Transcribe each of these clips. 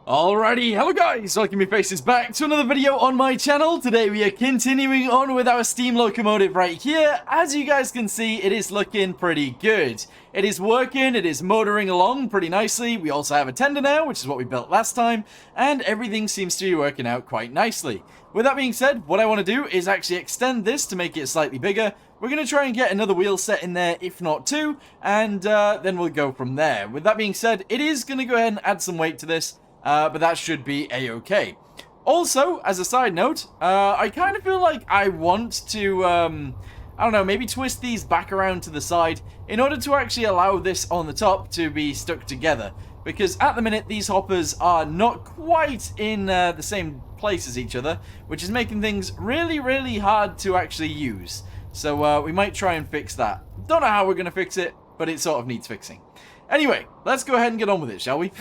Alrighty, hello guys, welcome your faces back to another video on my channel. Today we are continuing on with our steam locomotive right here. As you guys can see, it is looking pretty good. It is working, it is motoring along pretty nicely. We also have a tender now, which is what we built last time, and everything seems to be working out quite nicely. With that being said, what I want to do is actually extend this to make it slightly bigger. We're going to try and get another wheel set in there, if not two, and then we'll go from there. With that being said, it is going to go ahead and add some weight to this. But that should be a-okay. Also, as a side note, I kind of feel like I want to, I don't know, maybe twist these back around to the side in order to actually allow this on the top to be stuck together. Because at the minute, these hoppers are not quite in the same place as each other, which is making things really, really hard to actually use. So we might try and fix that. Don't know how we're going to fix it, but it sort of needs fixing. Anyway, let's go ahead and get on with it, shall we?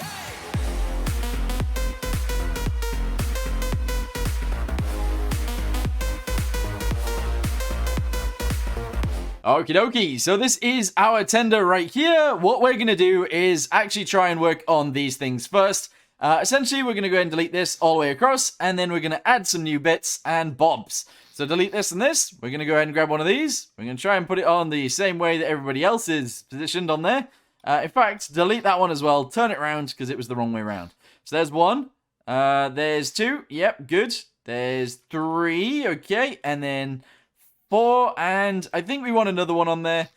Okie dokie, so this is our tender right here. What we're going to do is actually try and work on these things first. Essentially, we're going to go ahead and delete this all the way across, and then we're going to add some new bits and bobs. So delete this and this. We're going to go ahead and grab one of these. We're going to try and put it on the same way that everybody else is positioned on there. In fact, delete that one as well. Turn it around because it was the wrong way around. So there's one. There's two. Yep, good. There's three. Okay, and then 4, and I think we want another one on there.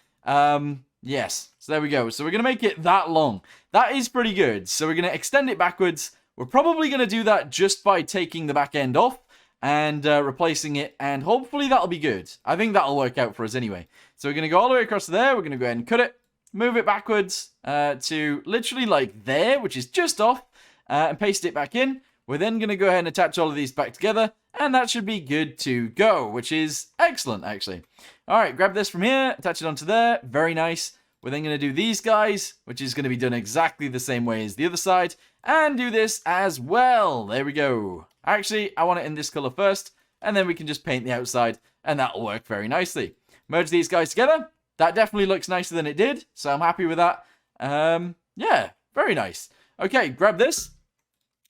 Yes, so there we go. So we're going to make it that long. That is pretty good. So we're going to extend it backwards. We're probably going to do that just by taking the back end off and replacing it, and hopefully that'll be good. I think that'll work out for us anyway. So we're going to go all the way across there. We're going to go ahead and cut it, move it backwards to literally like there, which is just off, and paste it back in. We're then going to go ahead and attach all of these back together, and that should be good to go, which is excellent, actually. All right, grab this from here, attach it onto there. Very nice. We're then going to do these guys, which is going to be done exactly the same way as the other side, and do this as well. There we go. Actually, I want it in this color first, and then we can just paint the outside, and that'll work very nicely. Merge these guys together. That definitely looks nicer than it did, so I'm happy with that. Yeah, very nice. Okay, grab this.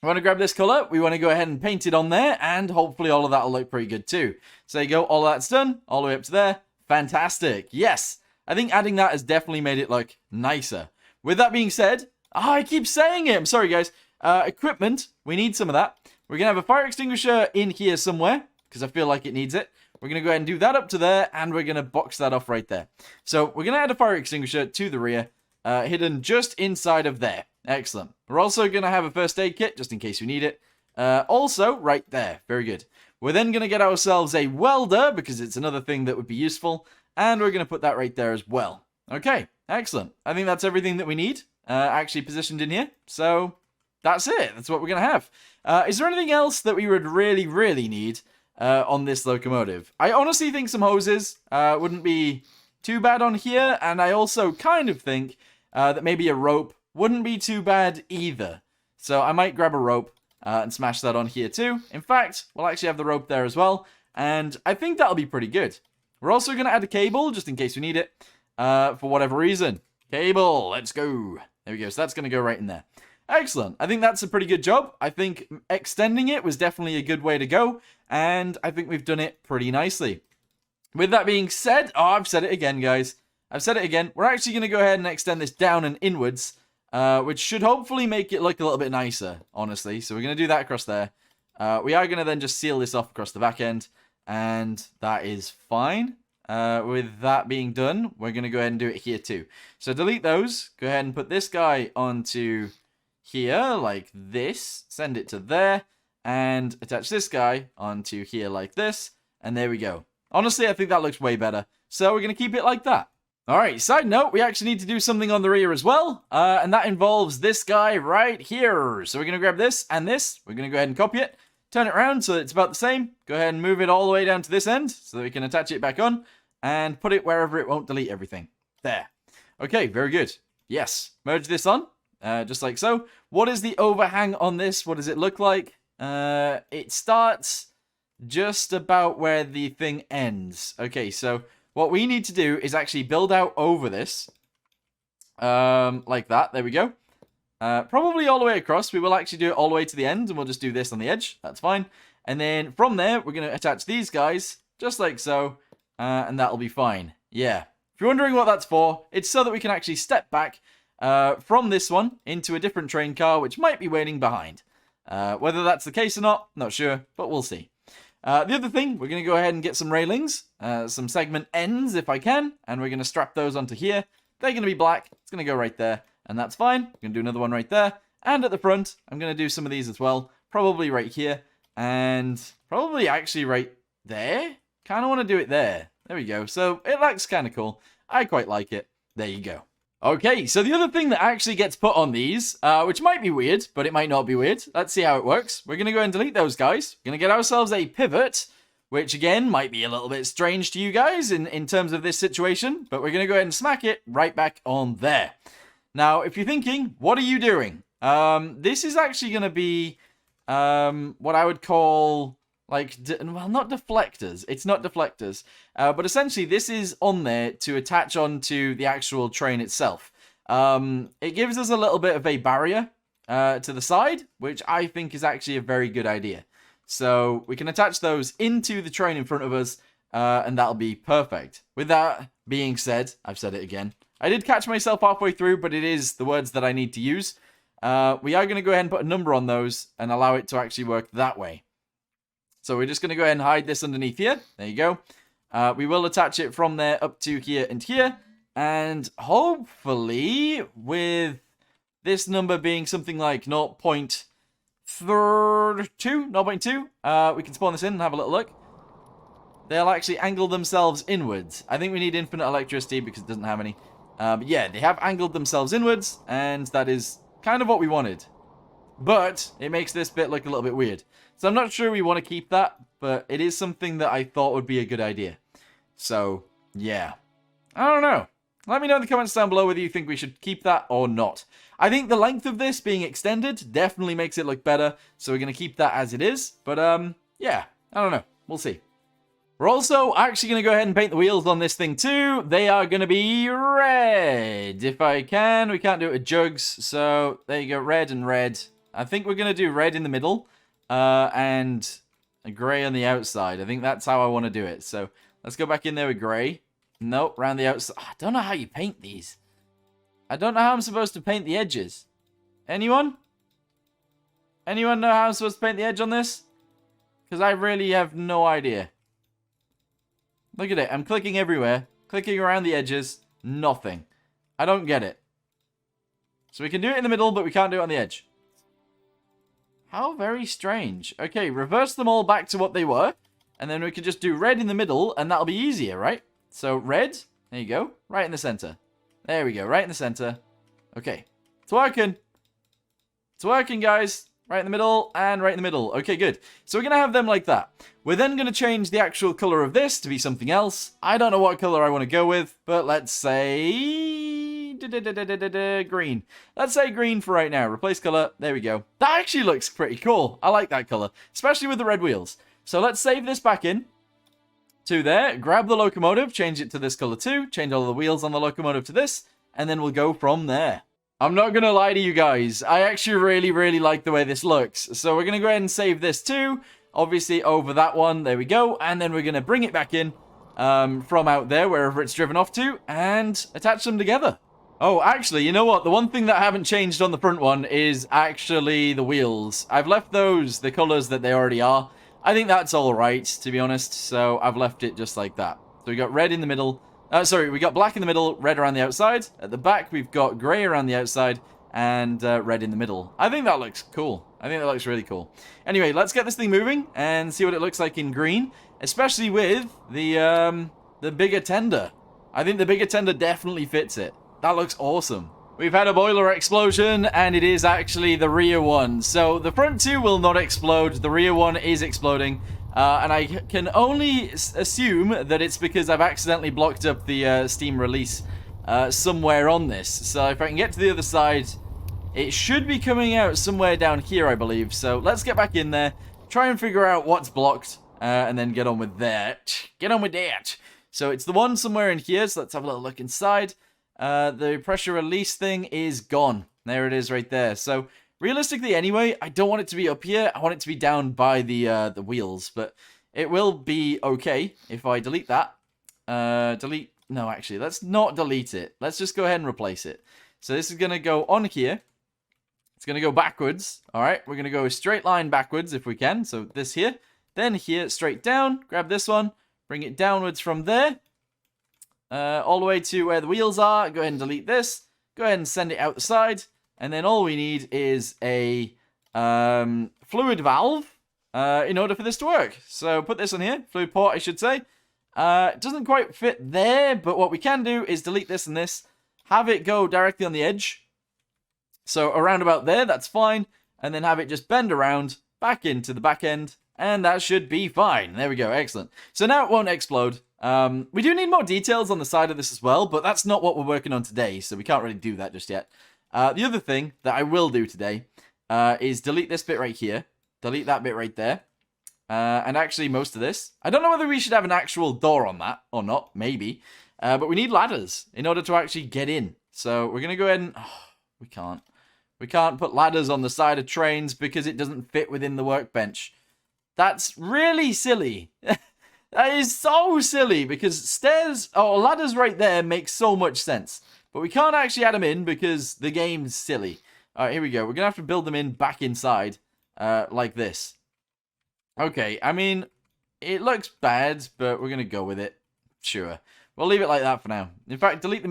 We want to grab this color, we want to go ahead and paint it on there, and hopefully all of that will look pretty good too. So there you go, all of that's done, all the way up to there. Fantastic. Yes, I think adding that has definitely made it look nicer. With that being said, I keep saying it, I'm sorry guys. Equipment, we need some of that. We're going to have a fire extinguisher in here somewhere, because I feel like it needs it. We're going to go ahead and do that up to there, and we're going to box that off right there. So we're going to add a fire extinguisher to the rear, hidden just inside of there. Excellent. We're also going to have a first aid kit, just in case we need it. Also, right there. Very good. We're then going to get ourselves a welder, because it's another thing that would be useful. And we're going to put that right there as well. Okay, excellent. I think that's everything that we need, actually positioned in here. So, that's it. That's what we're going to have. Is there anything else that we would really, really need on this locomotive? I honestly think some hoses wouldn't be too bad on here. And I also kind of think that maybe a rope wouldn't be too bad either. So I might grab a rope and smash that on here too. In fact, we'll actually have the rope there as well. And I think that'll be pretty good. We're also going to add a cable, just in case we need it, for whatever reason. Cable, let's go. There we go. So that's going to go right in there. Excellent. I think that's a pretty good job. I think extending it was definitely a good way to go. And I think we've done it pretty nicely. With that being said, I've said it again, guys. I've said it again. We're actually going to go ahead and extend this down and inwards. Which should hopefully make it look a little bit nicer, honestly. So we're going to do that across there. We are going to then just seal this off across the back end. And that is fine. With that being done, we're going to go ahead and do it here too. So delete those. Go ahead and put this guy onto here like this. Send it to there. And attach this guy onto here like this. And there we go. Honestly, I think that looks way better. So we're going to keep it like that. Alright, side note, we actually need to do something on the rear as well, and that involves this guy right here. So we're going to grab this and this, we're going to go ahead and copy it, turn it around so it's about the same, go ahead and move it all the way down to this end so that we can attach it back on, and put it wherever it won't delete everything. There. Okay, very good. Yes, merge this on, just like so. What is the overhang on this? What does it look like? It starts just about where the thing ends. Okay, so what we need to do is actually build out over this. Like that. There we go. Probably all the way across. We will actually do it all the way to the end, and we'll just do this on the edge. That's fine. And then from there, we're going to attach these guys, just like so, and that'll be fine. Yeah. If you're wondering what that's for, it's so that we can actually step back from this one into a different train car, which might be waiting behind. Whether that's the case or not, not sure, but we'll see. The other thing, we're going to go ahead and get some railings, some segment ends if I can, and we're going to strap those onto here. They're going to be black. It's going to go right there, and that's fine. We're going to do another one right there. And at the front, I'm going to do some of these as well, probably right here, and probably actually right there. Kind of want to do it there. There we go. So it looks kind of cool. I quite like it. There you go. Okay, so the other thing that actually gets put on these, which might be weird, but it might not be weird. Let's see how it works. We're going to go and delete those guys. We're going to get ourselves a pivot, which again might be a little bit strange to you guys in terms of this situation, but we're going to go ahead and smack it right back on there. Now, if you're thinking, what are you doing? This is actually going to be what I would call, like, well, not deflectors. It's not deflectors. But essentially, this is on there to attach onto the actual train itself. It gives us a little bit of a barrier to the side, which I think is actually a very good idea. So we can attach those into the train in front of us, and that'll be perfect. With that being said, I've said it again. I did catch myself halfway through, but it is the words that I need to use. We are going to go ahead and put a number on those and allow it to actually work that way. So we're just going to go ahead and hide this underneath here. There you go. We will attach it from there up to here and here. And hopefully, with this number being something like 0.2, we can spawn this in and have a little look. They'll actually angle themselves inwards. I think we need infinite electricity because it doesn't have any. But yeah, they have angled themselves inwards, and that is kind of what we wanted. But it makes this bit look a little bit weird. So I'm not sure we want to keep that, but it is something that I thought would be a good idea. So, yeah. I don't know. Let me know in the comments down below whether you think we should keep that or not. I think the length of this being extended definitely makes it look better, so we're going to keep that as it is. But, yeah, I don't know. We'll see. We're also actually going to go ahead and paint the wheels on this thing too. They are going to be red, if I can. We can't do it with jugs, so there you go, red and red. I think we're going to do red in the middle, and a grey on the outside. I think that's how I want to do it. So let's go back in there with grey. Nope, around the outside. I don't know how you paint these. I don't know how I'm supposed to paint the edges. Anyone? Anyone know how I'm supposed to paint the edge on this? Because I really have no idea. Look at it. I'm clicking everywhere. Clicking around the edges. Nothing. I don't get it. So we can do it in the middle, but we can't do it on the edge. How very strange. Okay, reverse them all back to what they were. And then we can just do red in the middle, and that'll be easier, right? So red. There you go. Right in the center. There we go. Right in the center. Okay. It's working. It's working, guys. Right in the middle, and right in the middle. Okay, good. So we're going to have them like that. We're then going to change the actual color of this to be something else. I don't know what color I want to go with, but let's say green. Let's say green for right now. Replace color. There we go. That actually looks pretty cool. I like that color, especially with the red wheels. So let's save this back in to there. Grab the locomotive, change it to this color too. Change all the wheels on the locomotive to this, and then we'll go from there. I'm not going to lie to you guys. I actually really like the way this looks. So we're going to go ahead and save this too. Obviously over that one. There we go. And then we're going to bring it back in from out there, wherever it's driven off to, and attach them together. Oh, actually, you know what? The one thing that I haven't changed on the front one is actually the wheels. I've left those the colors that they already are. I think that's all right, to be honest. So I've left it just like that. So we got red in the middle. We got black in the middle, red around the outside. At the back, we've got grey around the outside, and red in the middle. I think that looks cool. I think that looks really cool. Anyway, let's get this thing moving and see what it looks like in green, especially with the bigger tender. I think the bigger tender definitely fits it. That looks awesome. We've had a boiler explosion, and it is actually the rear one. So the front two will not explode. The rear one is exploding. And I can only assume that it's because I've accidentally blocked up the Steam release somewhere on this. So if I can get to the other side, it should be coming out somewhere down here, I believe. So let's get back in there, try and figure out what's blocked, and then get on with that. Get on with that. So it's the one somewhere in here, so let's have a little look inside. The pressure release thing is gone. There it is right there. So realistically anyway, I don't want it to be up here. I want it to be down by the wheels, but it will be okay if I delete that. Delete. No, actually, let's not delete it. Let's just go ahead and replace it. So this is going to go on here. It's going to go backwards. All right, we're going to go a straight line backwards if we can. So this here, then here, straight down. Grab this one, bring it downwards from there. All the way to where the wheels are. Go ahead and delete this. Go ahead and send it out the side. And then all we need is a fluid valve in order for this to work. So put this on here. Fluid port, I should say. It doesn't quite fit there, but what we can do is delete this and this. Have it go directly on the edge. So around about there, that's fine. And then have it just bend around back into the back end. And that should be fine. There we go. Excellent. So now it won't explode. We do need more details on the side of this as well, but that's not what we're working on today, so we can't really do that just yet. The other thing that I will do today is delete this bit right here. Delete that bit right there. And actually most of this. I don't know whether we should have an actual door on that or not. Maybe. But we need ladders in order to actually get in. So we're going to go ahead and... Oh, we can't. We can't put ladders on the side of trains because it doesn't fit within the workbench. That's really silly. That is so silly because stairs or ladders right there make so much sense. But we can't actually add them in because the game's silly. All right, here we go. We're going to have to build them in back inside like this. Okay, I mean, it looks bad, but we're going to go with it. Sure. We'll leave it like that for now. In fact, delete the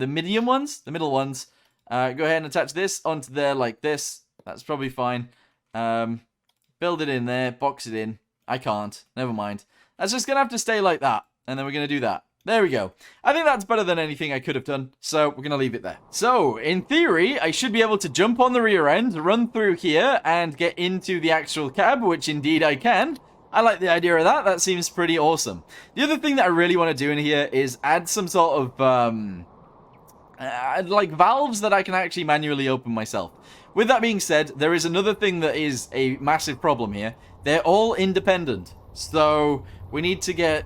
middle ones. Go ahead and attach this onto there like this. That's probably fine. Build it in there, box it in. I can't. Never mind. That's just going to have to stay like that. And then we're going to do that. There we go. I think that's better than anything I could have done. So we're going to leave it there. So in theory, I should be able to jump on the rear end, run through here, and get into the actual cab, which indeed I can. I like the idea of that. That seems pretty awesome. The other thing that I really want to do in here is add some sort of, like valves that I can actually manually open myself. With that being said, there is another thing that is a massive problem here. They're all independent. So we need to get...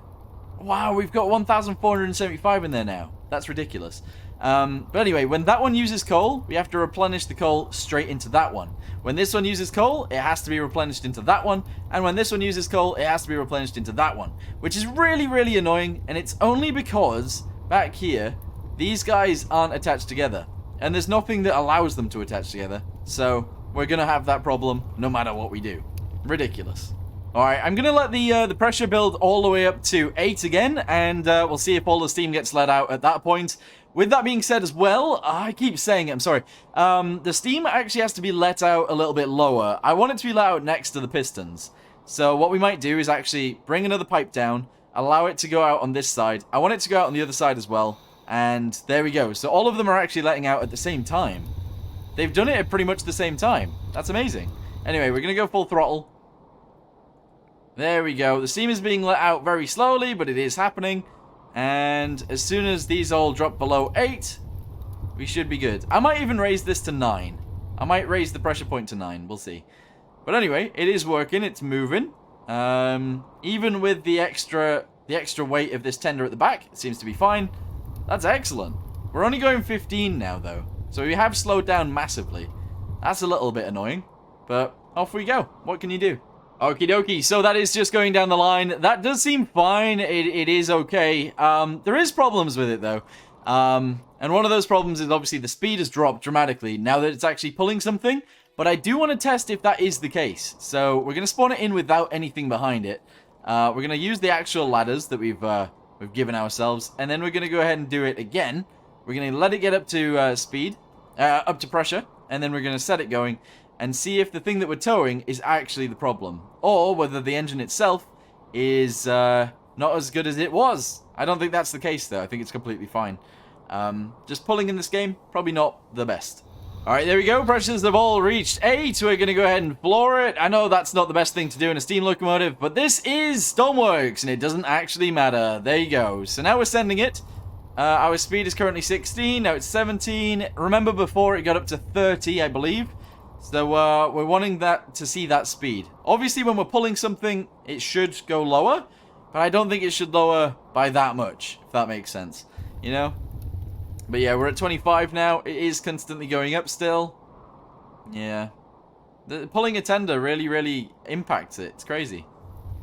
Wow, we've got 1,475 in there now. That's ridiculous. But anyway, when that one uses coal, we have to replenish the coal straight into that one. When this one uses coal, it has to be replenished into that one. And when this one uses coal, it has to be replenished into that one. Which is really, really annoying. And it's only because, back here, these guys aren't attached together. And there's nothing that allows them to attach together. So, we're going to have that problem no matter what we do. Ridiculous. Alright, I'm going to let the pressure build all the way up to 8 again, and we'll see if all the steam gets let out at that point. With that being said as well, I keep saying it, I'm sorry, the steam actually has to be let out a little bit lower. I want it to be let out next to the pistons. So what we might do is actually bring another pipe down, allow it to go out on this side. I want it to go out on the other side as well, and there we go. So all of them are actually letting out at the same time. They've done it at pretty much the same time. That's amazing. Anyway, we're going to go full throttle. There we go. The steam is being let out very slowly, but it is happening. And as soon as these all drop below 8, we should be good. I might even raise this to 9. I might raise the pressure point to 9. We'll see. But anyway, it is working. It's moving. Even with the extra weight of this tender at the back, it seems to be fine. That's excellent. We're only going 15 now, though. So we have slowed down massively. That's a little bit annoying. But off we go. What can you do? Okie dokie, so that is just going down the line. That does seem fine. It is okay. There is problems with it, though. And one of those problems is obviously the speed has dropped dramatically now that it's actually pulling something. But I do want to test if that is the case. So we're going to spawn it in without anything behind it. We're going to use the actual ladders that we've given ourselves. And then we're going to go ahead and do it again. We're going to let it get up to speed, up to pressure. And then we're going to set it going. And see if the thing that we're towing is actually the problem. Or whether the engine itself is not as good as it was. I don't think that's the case, though. I think it's completely fine. Just pulling in this game, probably not the best. Alright, there we go. Pressures have all reached 8. We're going to go ahead and floor it. I know that's not the best thing to do in a steam locomotive, but this is Stormworks, and it doesn't actually matter. There you go. So now we're sending it. Our speed is currently 16. Now it's 17. Remember before it got up to 30, I believe. So we're wanting that to see that speed. Obviously, when we're pulling something, it should go lower. But I don't think it should lower by that much, if that makes sense. You know? But yeah, we're at 25 now. It is constantly going up still. Yeah. Pulling a tender really, really impacts it. It's crazy.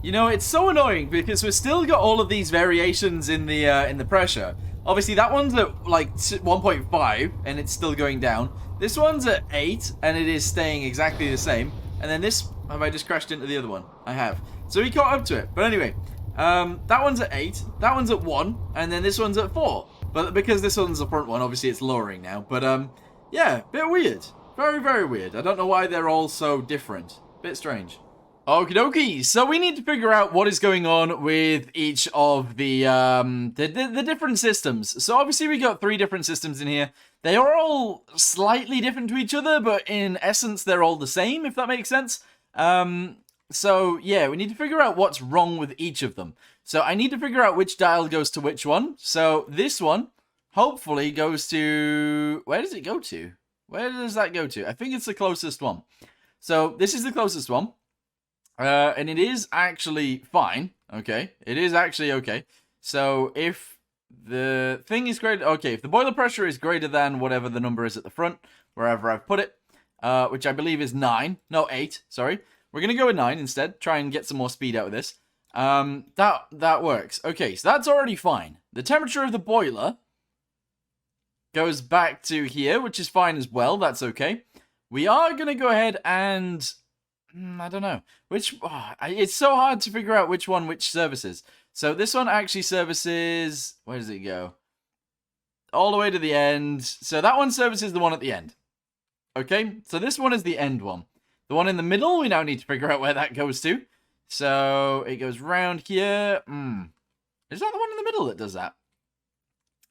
You know, it's so annoying because we've still got all of these variations in the pressure. Obviously, that one's at like 1.5 and it's still going down. This one's at 8 and it is staying exactly the same. And then this, have I just crashed into the other one? I have. So we caught up to it. But anyway, that one's at 8, that one's at 1, and then this one's at 4. But because this one's the front one, obviously it's lowering now. But yeah, bit weird. Very, very weird. I don't know why they're all so different. Bit strange. Okie dokie, so we need to figure out what is going on with each of the different systems. So obviously we got 3 different systems in here. They are all slightly different to each other, but in essence they're all the same, if that makes sense. So yeah, we need to figure out what's wrong with each of them. So I need to figure out which dial goes to which one. So this one, hopefully, goes to... Where does it go to? Where does that go to? I think it's the closest one. So this is the closest one. And it is actually fine. Okay. It is actually okay. So if the thing is greater... Okay, if the boiler pressure is greater than whatever the number is at the front, wherever I've put it, which I believe is 9. No, 8. Sorry. We're going to go with 9 instead. Try and get some more speed out of this. That works. Okay, so that's already fine. The temperature of the boiler goes back to here, which is fine as well. That's okay. We are going to go ahead and... I don't know. It's so hard to figure out which services. So this one actually services... Where does it go? All the way to the end. So that one services the one at the end. Okay, so this one is the end one. The one in the middle, we now need to figure out where that goes to. So it goes round here. Is that the one in the middle that does that?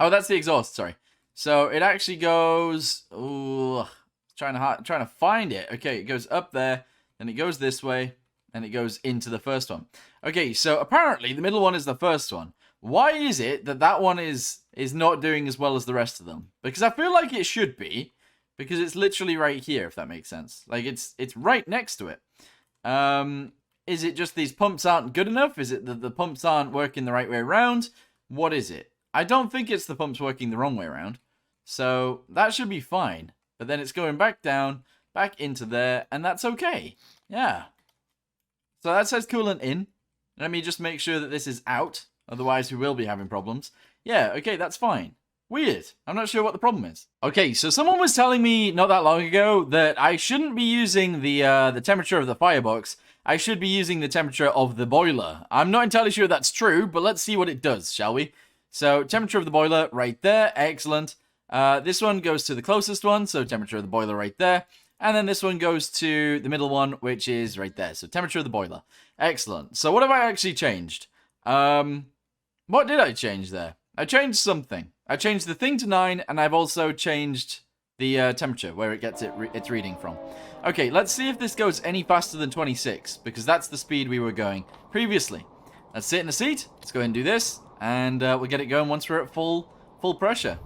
Oh, that's the exhaust, sorry. So it actually goes... Ooh, trying to find it. Okay, it goes up there. Then it goes this way, and it goes into the first one. Okay, so apparently the middle one is the first one. Why is it that that one is not doing as well as the rest of them? Because I feel like it should be, because it's literally right here, if that makes sense. Like, it's right next to it. Is it just these pumps aren't good enough? Is it that the pumps aren't working the right way around? What is it? I don't think it's the pumps working the wrong way around. So that should be fine. But then it's going back down, back into there, and that's okay. Yeah. So that says coolant in. Let me just make sure that this is out. Otherwise, we will be having problems. Yeah, okay, that's fine. Weird. I'm not sure what the problem is. Okay, so someone was telling me not that long ago that I shouldn't be using the temperature of the firebox. I should be using the temperature of the boiler. I'm not entirely sure that's true, but let's see what it does, shall we? So, temperature of the boiler right there. Excellent. This one goes to the closest one, so temperature of the boiler right there. And then this one goes to the middle one, which is right there. So, temperature of the boiler. Excellent. So, what have I actually changed? What did I change there? I changed something. I changed the thing to 9, and I've also changed the temperature, where it gets its reading from. Okay, let's see if this goes any faster than 26, because that's the speed we were going previously. Let's sit in the seat. Let's go ahead and do this, and we'll get it going once we're at full pressure.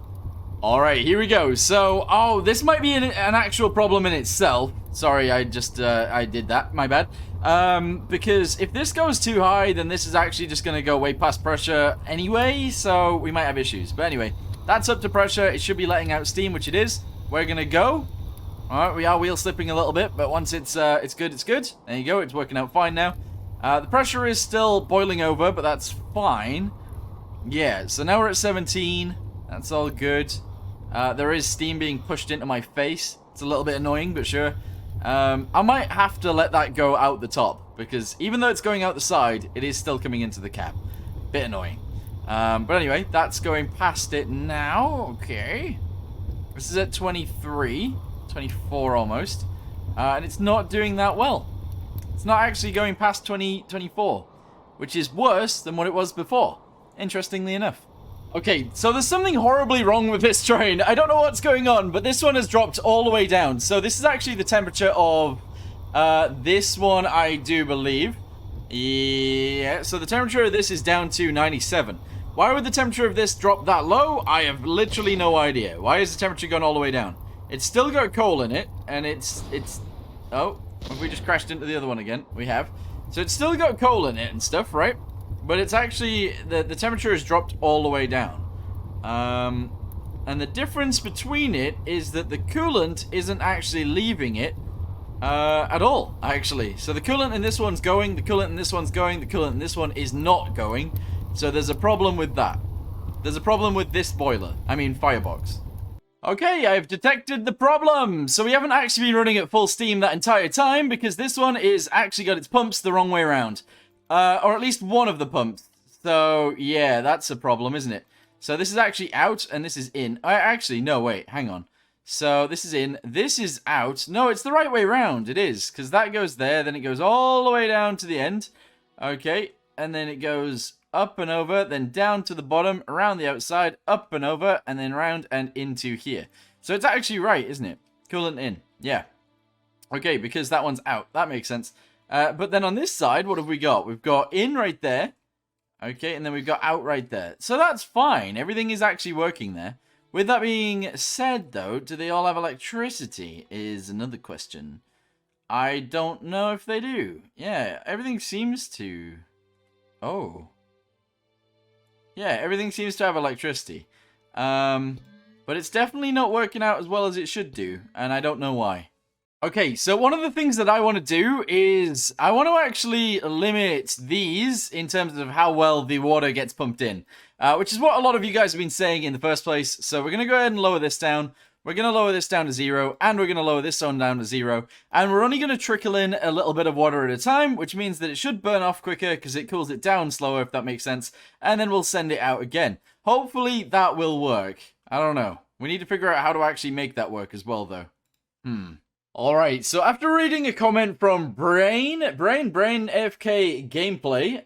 All right, here we go. So, oh, this might be an actual problem in itself. Sorry, I just, I did that. My bad. Because if this goes too high, then this is actually just going to go way past pressure anyway, so we might have issues. But anyway, that's up to pressure. It should be letting out steam, which it is. We're going to go. All right, we are wheel slipping a little bit, but once it's good, it's good. There you go. It's working out fine now. The pressure is still boiling over, but that's fine. Yeah, so now we're at 17. That's all good. There is steam being pushed into my face. It's a little bit annoying, but sure. I might have to let that go out the top, because even though it's going out the side, it is still coming into the cab. Bit annoying. But anyway, that's going past it now. Okay. This is at 23, 24 almost. And it's not doing that well. It's not actually going past 24, which is worse than what it was before, interestingly enough. Okay, so there's something horribly wrong with this train. I don't know what's going on, but this one has dropped all the way down. So this is actually the temperature of this one, I do believe. Yeah, so the temperature of this is down to 97. Why would the temperature of this drop that low? I have literally no idea. Why is the temperature gone all the way down? It's still got coal in it, and it's... Oh, have we just crashed into the other one again? We have. So it's still got coal in it and stuff, right? But it's actually, the temperature has dropped all the way down. And the difference between it is that the coolant isn't actually leaving it at all, actually. So the coolant in this one's going, the coolant in this one's going, the coolant in this one is not going. So there's a problem with that. There's a problem with this boiler. I mean, firebox. Okay, I've detected the problem. So we haven't actually been running at full steam that entire time because this one is actually got its pumps the wrong way around. Or at least one of the pumps. So, yeah, that's a problem, isn't it? So this is actually out and this is in. Actually, no, wait, hang on. So this is in, this is out. No, it's the right way around. It is, because that goes there, then it goes all the way down to the end. Okay, and then it goes up and over, then down to the bottom, around the outside, up and over, and then round and into here. So it's actually right, isn't it? Coolant in, yeah. Okay, because that one's out. That makes sense. But then on this side, what have we got? We've got in right there. Okay, and then we've got out right there. So that's fine. Everything is actually working there. With that being said, though, do they all have electricity is another question. I don't know if they do. Yeah, everything seems to... Oh. Yeah, everything seems to have electricity. But it's definitely not working out as well as it should do, and I don't know why. Okay, so one of the things that I want to do is I want to actually limit these in terms of how well the water gets pumped in, which is what a lot of you guys have been saying in the first place. So we're going to go ahead and lower this down. We're going to lower this down to 0, and we're going to lower this one down to 0, and we're only going to trickle in a little bit of water at a time, which means that it should burn off quicker because it cools it down slower, if that makes sense, and then we'll send it out again. Hopefully that will work. I don't know. We need to figure out how to actually make that work as well, though. Alright, so after reading a comment from Brain AFK Gameplay,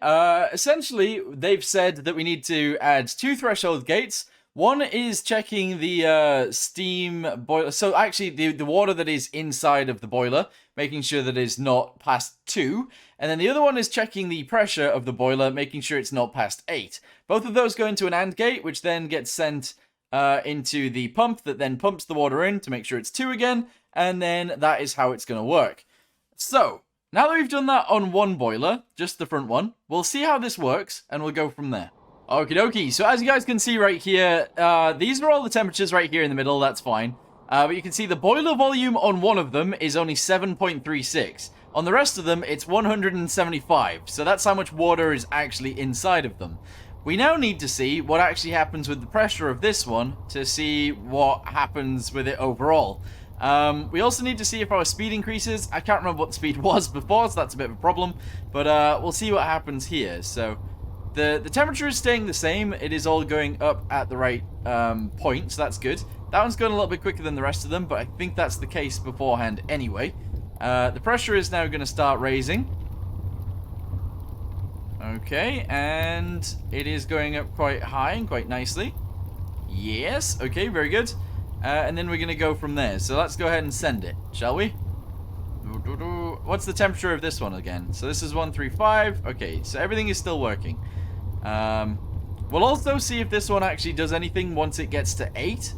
essentially they've said that we need to add 2 threshold gates. One is checking the steam boiler, so actually the water that is inside of the boiler, making sure that it's not past 2, and then the other one is checking the pressure of the boiler, making sure it's not past 8. Both of those go into an AND gate, which then gets sent into the pump that then pumps the water in to make sure it's 2 again, and then that is how it's going to work. So, now that we've done that on one boiler, just the front one, we'll see how this works, and we'll go from there. Okie dokie, so as you guys can see right here, these are all the temperatures right here in the middle, that's fine. But you can see the boiler volume on one of them is only 7.36. On the rest of them, it's 175, so that's how much water is actually inside of them. We now need to see what actually happens with the pressure of this one to see what happens with it overall. We also need to see if our speed increases. I can't remember what the speed was before, so that's a bit of a problem. But we'll see what happens here. So the temperature is staying the same. It is all going up at the right point, so that's good. That one's going a little bit quicker than the rest of them, but I think that's the case beforehand anyway. The pressure is now going to start raising. Okay, and it is going up quite high and quite nicely. Yes, okay, very good. And then we're going to go from there. So let's go ahead and send it, shall we? What's the temperature of this one again? So this is 135. Okay, so everything is still working. We'll also see if this one actually does anything once it gets to 8.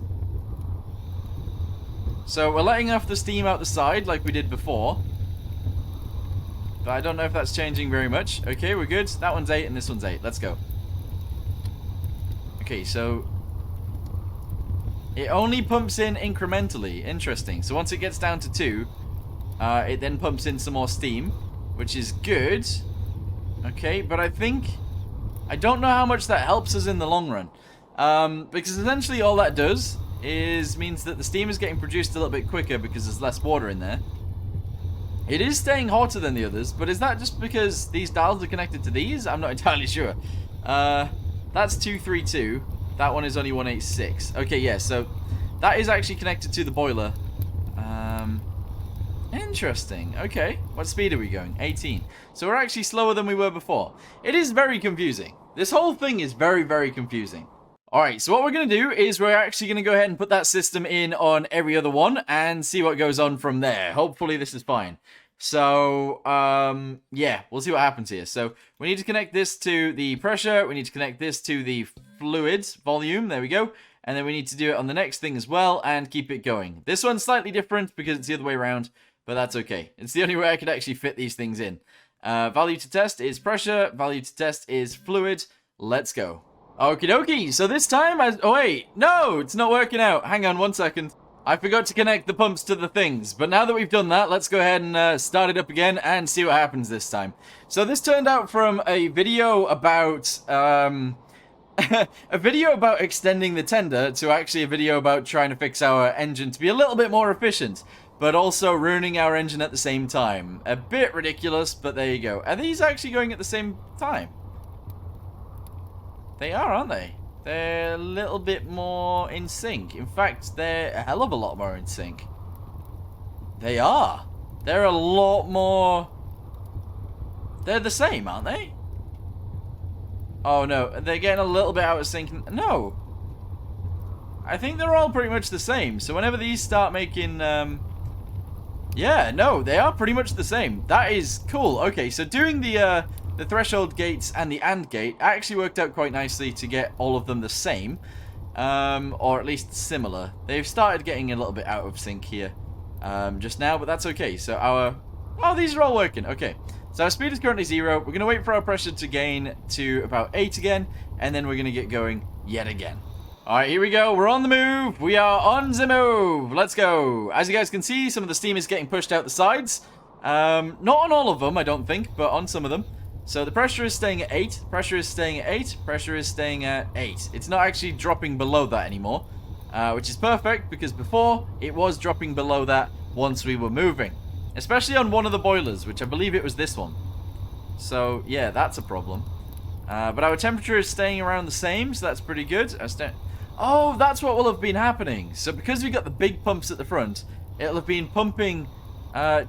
So we're letting off the steam out the side like we did before. But I don't know if that's changing very much. Okay, we're good. That one's 8 and this one's 8. Let's go. Okay, so it only pumps in incrementally. Interesting. So once it gets down to 2, it then pumps in some more steam, which is good. Okay, but I don't know how much that helps us in the long run. Because essentially all that does means that the steam is getting produced a little bit quicker because there's less water in there. It is staying hotter than the others, but is that just because these dials are connected to these? I'm not entirely sure. That's 232. That one is only 186. Okay, yeah, so that is actually connected to the boiler. Interesting. Okay, what speed are we going? 18. So we're actually slower than we were before. It is very confusing. This whole thing is very, very confusing. Alright, so what we're going to do is we're actually going to go ahead and put that system in on every other one and see what goes on from there. Hopefully this is fine. So, yeah, we'll see what happens here. So, we need to connect this to the pressure. We need to connect this to the fluids volume. There we go. And then we need to do it on the next thing as well and keep it going. This one's slightly different because it's the other way around, but that's okay. It's the only way I could actually fit these things in. Value to test is pressure. Value to test is fluid. Let's go. Okie dokie. So this time, oh wait, no, it's not working out. Hang on 1 second. I forgot to connect the pumps to the things. But now that we've done that, let's go ahead and start it up again and see what happens this time. So this turned out from a video about a video about extending the tender to actually a video about trying to fix our engine to be a little bit more efficient, but also ruining our engine at the same time. A bit ridiculous, but there you go. Are these actually going at the same time? They are, aren't they? They're a little bit more in sync. In fact, they're a hell of a lot more in sync. They are. They're a lot more... They're the same, aren't they? Oh, no. They're getting a little bit out of sync. No. I think they're all pretty much the same. So whenever these start making... Yeah, no, they are pretty much the same. That is cool. Okay, so doing the threshold gates and the AND gate actually worked out quite nicely to get all of them the same. Or at least similar. They've started getting a little bit out of sync here just now, but that's okay. So our... Oh, these are all working. Okay. So our speed is currently 0. We're going to wait for our pressure to gain to about 8 again, and then we're going to get going yet again. Alright, here we go. We're on the move. We are on the move. Let's go. As you guys can see, some of the steam is getting pushed out the sides. Not on all of them, I don't think, but on some of them. So the pressure is staying at 8. Pressure is staying at 8. Pressure is staying at 8. It's not actually dropping below that anymore, which is perfect because before it was dropping below that once we were moving. Especially on one of the boilers, which I believe it was this one. So, yeah, that's a problem. But our temperature is staying around the same, so that's pretty good. Oh, that's what will have been happening. So because we got the big pumps at the front, it'll have been pumping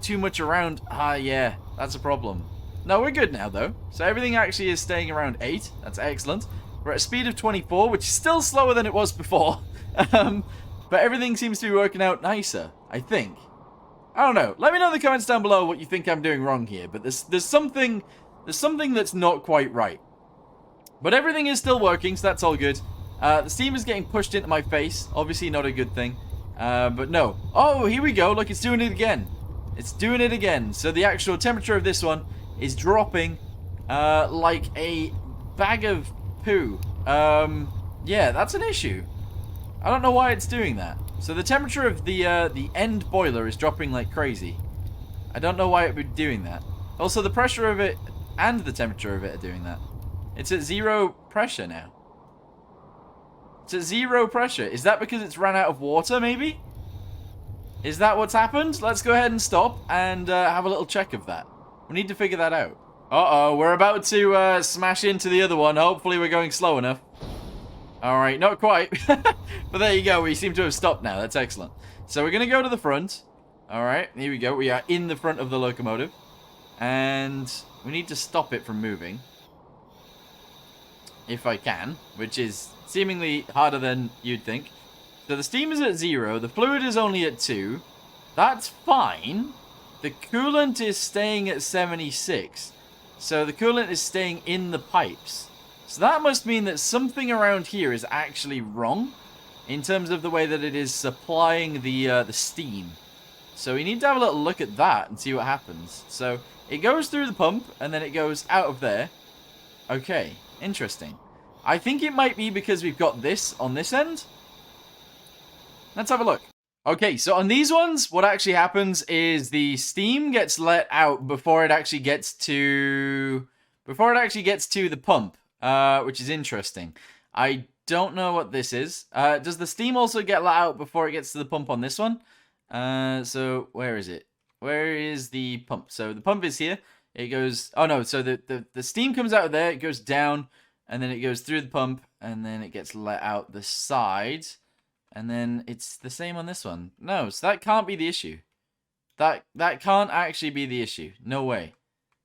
too much around. Ah, yeah, that's a problem. No, we're good now, though. So everything actually is staying around 8. That's excellent. We're at a speed of 24, which is still slower than it was before. But everything seems to be working out nicer, I think. I don't know. Let me know in the comments down below what you think I'm doing wrong here. But there's something that's not quite right. But everything is still working, so that's all good. The steam is getting pushed into my face. Obviously not a good thing. But no. Oh, here we go. Look, it's doing it again. It's doing it again. So the actual temperature of this one is dropping like a bag of poo. Yeah, that's an issue. I don't know why it's doing that. So the temperature of the end boiler is dropping like crazy. I don't know why it would be doing that. Also, the pressure of it and the temperature of it are doing that. It's at 0 pressure now. It's at 0 pressure. Is that because it's run out of water, maybe? Is that what's happened? Let's go ahead and stop and have a little check of that. We need to figure that out. Uh-oh, we're about to smash into the other one. Hopefully we're going slow enough. Alright, not quite. But there you go, we seem to have stopped now. That's excellent. So we're going to go to the front. Alright, here we go. We are in the front of the locomotive. And we need to stop it from moving. If I can, which is seemingly harder than you'd think. So the steam is at 0. The fluid is only at 2. That's fine. The coolant is staying at 76. So the coolant is staying in the pipes. So that must mean that something around here is actually wrong in terms of the way that it is supplying the steam. So we need to have a little look at that and see what happens. So it goes through the pump and then it goes out of there. Okay, interesting. I think it might be because we've got this on this end. Let's have a look. Okay, so on these ones, what actually happens is the steam gets let out before it actually gets to the pump. Which is interesting. I don't know what this is. Does the steam also get let out before it gets to the pump on this one? So where is it? Where is the pump? So the pump is here. It goes... Oh no, so the steam comes out of there, it goes down, and then it goes through the pump, and then it gets let out the side, and then it's the same on this one. No, so that can't be the issue. That can't actually be the issue. No way.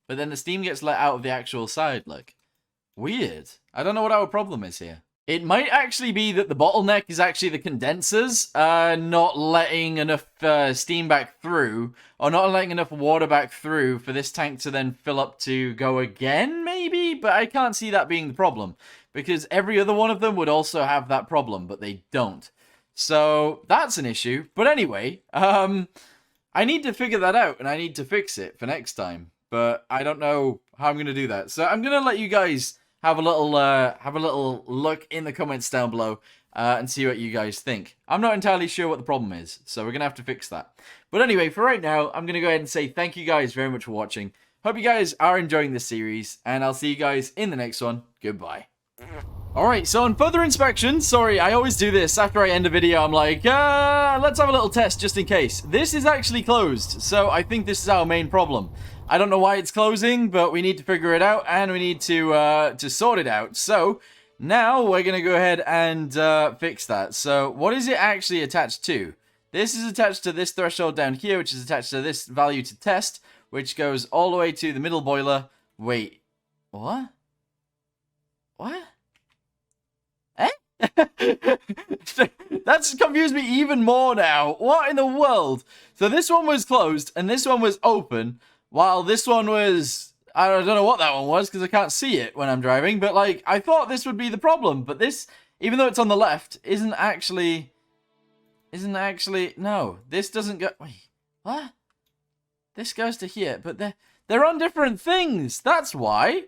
But then the steam gets let out of the actual side, look. Weird. I don't know what our problem is here. It might actually be that the bottleneck is actually the condensers not letting enough steam back through, or not letting enough water back through for this tank to then fill up to go again, maybe? But I can't see that being the problem, because every other one of them would also have that problem, but they don't. So that's an issue. But anyway, I need to figure that out, and I need to fix it for next time. But I don't know how I'm going to do that. So I'm going to let you guys have a little look in the comments down below and see what you guys think. I'm not entirely sure what the problem is, so we're gonna have to fix that. But anyway, for right now, I'm gonna go ahead and say thank you guys very much for watching. Hope you guys are enjoying this series, and I'll see you guys in the next one. Goodbye. Alright, so on further inspection, sorry, I always do this after I end a video. I'm like, let's have a little test just in case. This is actually closed, so I think this is our main problem. I don't know why it's closing, but we need to figure it out, and we need to sort it out. So, now we're going to go ahead and fix that. So, what is it actually attached to? This is attached to this threshold down here, which is attached to this value to test, which goes all the way to the middle boiler. Wait, what? What? Eh? That's confused me even more now. What in the world? So this one was closed and this one was open, while this one was... I don't know what that one was because I can't see it when I'm driving, but like I thought this would be the problem, but this, even though it's on the left, isn't actually... No, this doesn't go... Wait, what? This goes to here, but they're on different things. That's why.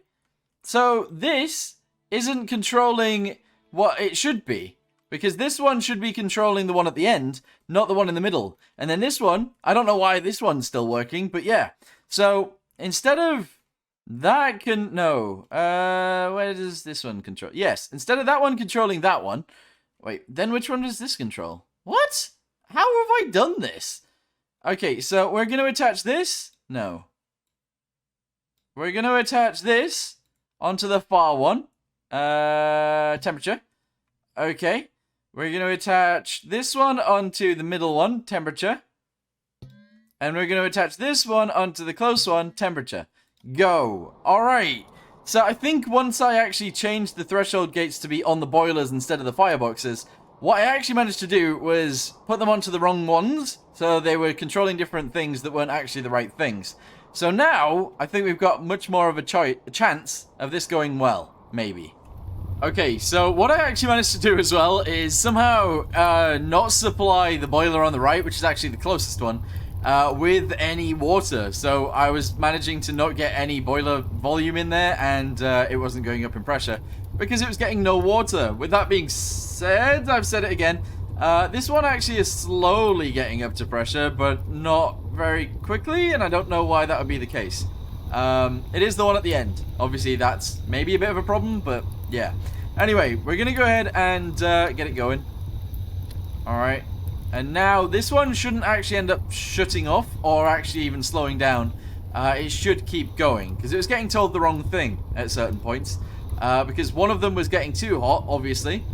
So this isn't controlling what it should be, because this one should be controlling the one at the end, not the one in the middle. And then this one, I don't know why this one's still working, but yeah. So instead of that where does this one control? Yes, instead of that one controlling that one, wait, then which one does this control? What? How have I done this? Okay, so we're going to attach this. No. We're going to attach this onto the far one. Temperature. Okay. We're going to attach this one onto the middle one. Temperature. And we're going to attach this one onto the close one. Temperature. Go. Alright. So I think once I actually changed the threshold gates to be on the boilers instead of the fireboxes, what I actually managed to do was put them onto the wrong ones, so they were controlling different things that weren't actually the right things. So now, I think we've got much more of a chance of this going well, maybe. Okay, so what I actually managed to do as well is somehow not supply the boiler on the right, which is actually the closest one, with any water. So I was managing to not get any boiler volume in there, and it wasn't going up in pressure, because it was getting no water. With that being said, I've said it again, this one actually is slowly getting up to pressure, but not very quickly, and I don't know why that would be the case. It is the one at the end. Obviously, that's maybe a bit of a problem, but yeah. Anyway, we're going to go ahead and get it going. Alright. And now, this one shouldn't actually end up shutting off, or actually even slowing down. It should keep going, because it was getting told the wrong thing at certain points. Because one of them was getting too hot, obviously,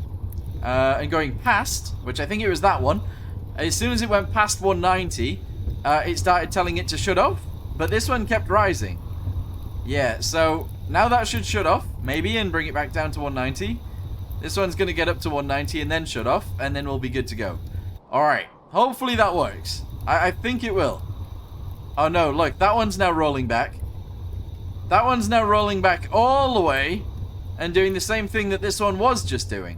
and going past, which I think it was that one. As soon as it went past 190, it started telling it to shut off, but this one kept rising. Yeah, so now that should shut off, maybe, and bring it back down to 190. This one's going to get up to 190 and then shut off, and then we'll be good to go. Alright, hopefully that works. I think it will. Oh no, look, that one's now rolling back. That one's now rolling back all the way, and doing the same thing that this one was just doing.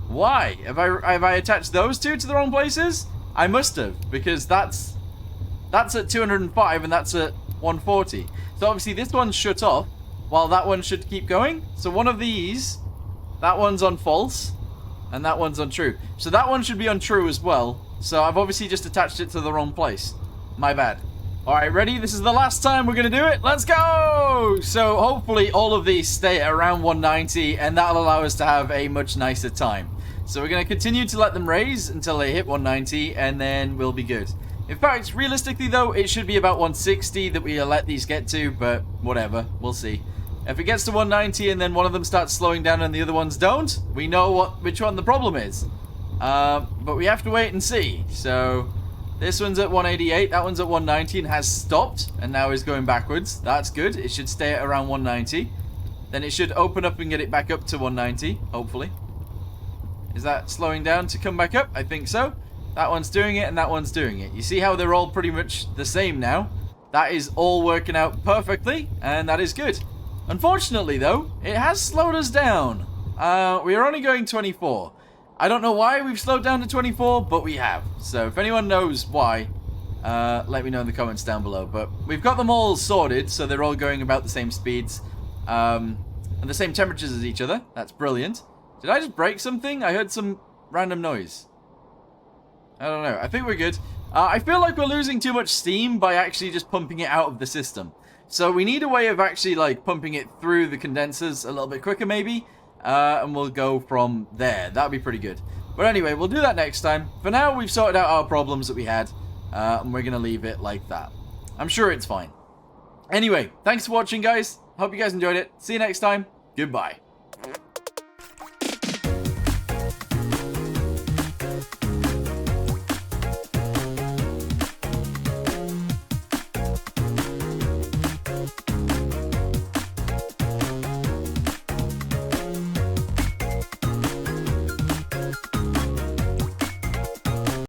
Why? Have I attached those two to the wrong places? I must have, because that's at 205 and that's at 140. So obviously this one's shut off, while that one should keep going. So one of these, that one's on false, and that one's on true. So that one should be on true as well. So I've obviously just attached it to the wrong place. My bad. Alright, ready? This is the last time we're going to do it. Let's go! So hopefully all of these stay at around 190, and that'll allow us to have a much nicer time. So we're going to continue to let them raise until they hit 190, and then we'll be good. In fact, realistically though, it should be about 160 that we'll let these get to, but whatever, we'll see. If it gets to 190 and then one of them starts slowing down and the other ones don't, we know which one the problem is. But we have to wait and see. So this one's at 188, that one's at 190 and has stopped and now is going backwards. That's good. It should stay at around 190. Then it should open up and get it back up to 190, hopefully. Is that slowing down to come back up? I think so. That one's doing it and that one's doing it. You see how they're all pretty much the same now? That is all working out perfectly, and that is good. Unfortunately though, it has slowed us down. We are only going 24. I don't know why we've slowed down to 24, but we have. So if anyone knows why, let me know in the comments down below. But we've got them all sorted, so they're all going about the same speeds. That and the same temperatures as each other. That's brilliant. Did I just break something? I heard some random noise. I don't know. I think we're good. I feel like we're losing too much steam by actually just pumping it out of the system. So we need a way of actually like pumping it through the condensers a little bit quicker maybe. And we'll go from there. That'd be pretty good. But anyway, we'll do that next time. For now, we've sorted out our problems that we had. And we're going to leave it like that. I'm sure it's fine. Anyway, thanks for watching, guys. Hope you guys enjoyed it. See you next time. Goodbye.